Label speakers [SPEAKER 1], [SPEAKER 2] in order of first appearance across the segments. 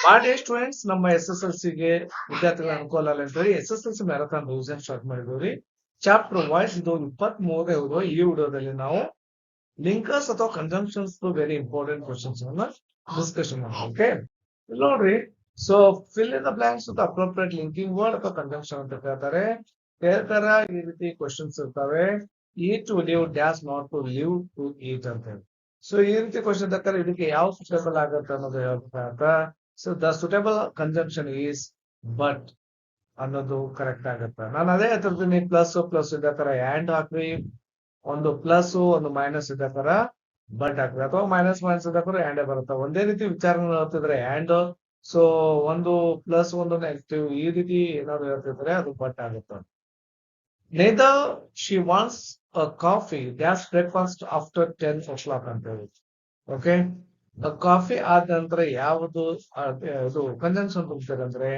[SPEAKER 1] ಮಾಡಿ ಸ್ಟೂಡೆಂಟ್ಸ್ ನಮ್ಮ SSLC ಗೆ ವಿದ್ಯಾರ್ಥಿಗಳ ಅನುಕೂಲ ಅಲ್ಲ ಅಂತ ಹೇಳಿ SSLC ಮ್ಯಾರಥಾನ್ ರಿವಿಷನ್ ಸ್ಟಾರ್ಟ್ ಮಾಡಿದ್ವಿ. ಚಾಪ್ಟರ್ ವೈಸ್ ಇದು 23ನೇ ವಿಡಿಯೋ. ಈ ವಿಡಿಯೋದಲ್ಲಿ ನಾವು ಲಿಂಕರ್ಸ್ ಅಥವಾ ಕಂಜಂಕ್ಷನ್ಸ್ ವೆರಿ ಇಂಪಾರ್ಟೆಂಟ್ ಕ್ವಶನ್ಸ್ ಅನ್ನ ಡಿಸ್ಕಷನ್ ಮಾಡೋಣ. ಓಕೆ, ನೋಡ್ರಿ. So fill in the blanks with appropriate linking word ಅಥವಾ ಕಂಜಂಕ್ಷನ್ ಅಂತ ಹೇಳ್ತಾರೆ. ಹೇಳ್ತಾರ ಈ ರೀತಿ ಕ್ವಶನ್ಸ್ ಇರ್ತವೆ. Eat to live dash not to live to eat ಅಂತ ಹೇಳಿ. ಸೊ ಈ ರೀತಿ ಕ್ವಶನ್ ತಕ್ಕ ಇದಕ್ಕೆ ಯಾವ ಸೂಟೇಬಲ್ ಆಗುತ್ತೆ ಅನ್ನೋದು ಹೇಳ್ತಾ. So the suitable conjunction is but ಅನ್ನೋದು ಕರೆಕ್ಟ್ ಆಗುತ್ತೆ. ನಾನು ಅದೇ ಹೇಳ್ತಿರ್ತೀನಿ, ಪ್ಲಸ್ ಪ್ಲಸ್ ಇದ್ದ ತರ ಆ್ಯಂಡ್ ಹಾಕ್ರಿ, ಒಂದು ಪ್ಲಸ್ ಒಂದು ಮೈನಸ್ ಇದ್ದ ತರ ಬಟ್ ಹಾಕ್ರಿ, ಅಥವಾ ಮೈನಸ್ ಮೈನಸ್ ಇದ್ದ ತರ ಆ್ಯಂಡ್ ಬರುತ್ತೆ. ಒಂದೇ ರೀತಿ ವಿಚಾರ ಹೇಳ್ತಿದ್ರೆ ಆ್ಯಂಡ್, ಸೊ ಒಂದು ಪ್ಲಸ್ ಒಂದು ನೆಗೆಟಿವ್ ಈ ರೀತಿ ಏನಾದ್ರು ಹೇಳ್ತಿದ್ರೆ ಅದು ಬಟ್ ಆಗುತ್ತೆ. Neither she wants a coffee dash breakfast after 10 o'clock ಅಂತ ಹೇಳಿ. ಓಕೆ, ಕಾಫಿ ಆದ ನಂತರ ಯಾವುದು ಇದು ಕಂಜಂಕ್ಷನ್ ತುಂಬ್ತಾರೆ ಅಂದ್ರೆ,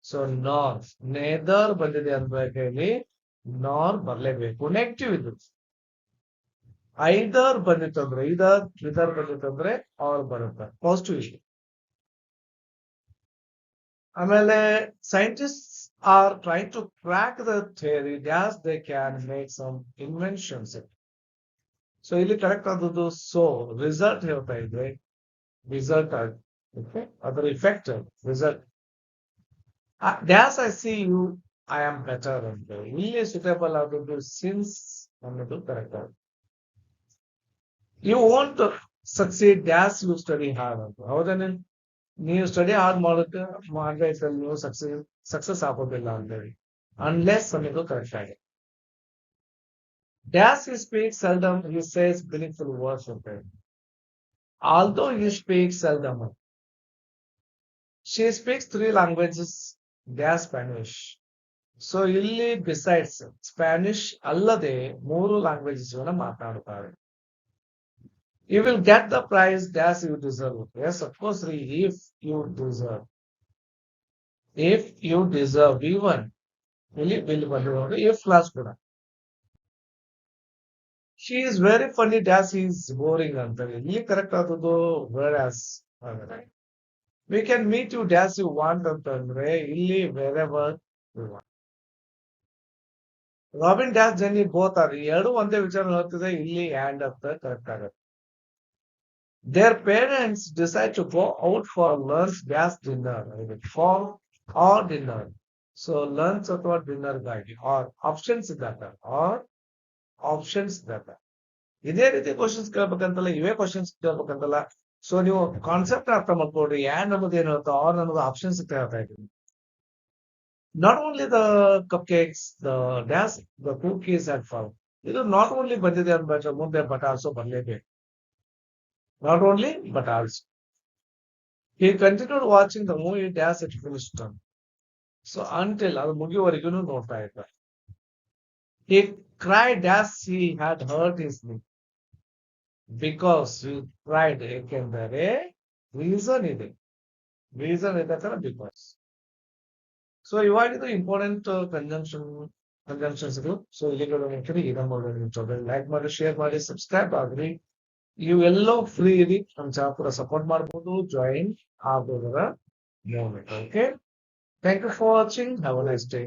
[SPEAKER 1] ಸೊ ನಾರ್ ನೇದರ್ ಬಂದಿದೆ ಅಂದ್ರೆ ಹೇಳಿ ನಾರ್ ಬರ್ಲೇಬೇಕು. ನೆಗೆಟಿವ್ ಇದು ಐದರ್ ಬಂದಿತ್ತಂದ್ರೆ ಇದರ್ ಬಂದಿತ್ತಂದ್ರೆ ಆರ್ ಬರುತ್ತೆ. ಪಾಸಿಟಿವ್ ಇದು. ಆಮೇಲೆ scientist are trying to crack the theory as they can make some inventions. So ಇಲ್ಲಿ ಕರೆಕ್ಟ್ ಆದದ್ದು ಸೊ ರಿಸಲ್ಟ್ ಹೇಳ್ತಾ ಇದ್ರೆ ರಿಸಲ್ಟ್ ಓಕೆ, ಅದರ effect result. Dash I see you I am better ಅಂತ ಇಲ್ಲಿ ಸುಟೇಬಲ್ ಆದದ್ದು ಸಿನ್ಸ್ ಅನ್ನೋದು ಕರೆಕ್ಟ್ ಆಗುತ್ತೆ. You want succeed dash you study hard ಅಂತ. ಹೌದೇನೆ, ನೀವು ಸ್ಟಡಿ ಹಾರ್ಡ್ ಮಾಡಿದ್ರೆ ನೀವು ಸಕ್ಸಸ್ ಆಗೋದಿಲ್ಲ ಅಂತೇಳಿ, ಅನ್ಲೆಸ್ ಅನ್ನೋದು ಕರೆಕ್ಟ್ ಆಗಿದೆ. ಡ್ಯಾಸ್ he speaks seldom, he says meaningful words ಅಂತ ಹೇಳಿ. Although he speaks seldom, she speaks 3 languages, dash Spanish. So ಇಲ್ಲಿ ಬಿಸೈಡ್ಸ್ ಸ್ಪ್ಯಾನಿಷ್ ಅಲ್ಲದೆ 3 ಲ್ಯಾಂಗ್ವೇಜಸ್ ಮಾತಾಡುತ್ತಾರೆ. You will get the prize dash you deserve. Yes, of course, if you deserve. If you deserve, even really will if class ಕೂಡ. She is very funny dash is boring ಅಂತ ಇಲ್ಲಿ correct ಆದದ್ದು whereas. We can meet you dash you want ಅಂತಂದ್ರೆ ಇಲ್ಲಿ wherever you want. Robin dash Jenny both are ಎರಡು ಒಂದೇ ವಿಚಾರ ಹೇಳ್ತಿದೆ, ಇಲ್ಲಿ and ಅಂತ ಕರೆಕ್ಟ್ ಆಗುತ್ತೆ. Their parents decide to go out for lunch dash dinner for or dinner. So lunch ಅಥವಾ dinner ಗಾಗಿ ಆರ್ ಆಪ್ಷನ್ಸ್ ಇದ್ದಾಗ ಇದೇ ರೀತಿ ಕ್ವಶನ್ಸ್ ಕೇಳ್ಬೇಕಂತಲ್ಲ, ಇವೇ ಕ್ವಶನ್ಸ್ ಕೇಳ್ಬೇಕಂತಲ್ಲ. ಸೊ ನೀವು ಕಾನ್ಸೆಪ್ಟ್ ಅರ್ಥ ಮಾಡ್ಕೊಡ್ರಿ. ಆ್ಯಂಡ್ ಅನ್ನೋದು ಏನು ಹೇಳ್ತಾ ಆರ್ ಅನ್ನೋದು ಆಪ್ಷನ್ಸ್ ಹೇಳ್ತಾ ಇದ್ದೀನಿ. Not only the cupcakes the dash the cookies and fall. ಇದು ನಾಟ್ ಓನ್ಲಿ ಬಂದಿದೆ ಅನ್ಬೇಡ್ರೆ ಮುಂದೆ ಬಟ್ ಆಲ್ಸೋ ಬರಲೇಬೇಕು. Not only, but also. He continued watching the movie dash it finished. So until ಅದು ಮುಗಿಯುವವರೆಗೂ ನೋಡ್ತಾ ಇದ್ದ. He cried as he had hurt his knee. Because he cried ಏಕೆಂದರೆ ರೀಸನ್ ಇದೆ. ರೀಸನ್ ಇದೆ ತರ ಬಿಕಾಸ್. ಸೊ ಇವಾಗಿದು ಇಂಪಾರ್ಟೆಂಟ್ ಕಂಜಂಕ್ಷನ್ಸ್. ಸೊ ಇಲ್ಲಿ ಲೈಕ್ ಮಾಡಿ, ಶೇರ್ ಮಾಡಿ, ಸಬ್ಸ್ಕ್ರೈಬ್ ಆಗ್ರಿ. ಇವೆಲ್ಲೋ ಫ್ರೀ ಇರಿ, ನಮ್ಮ ಚಾಪುರ ಸಪೋರ್ಟ್ ಮಾಡಬಹುದು, ಜಾಯಿನ್ ಆಗೋದರ movement. Okay, thank you for watching. Have a nice day.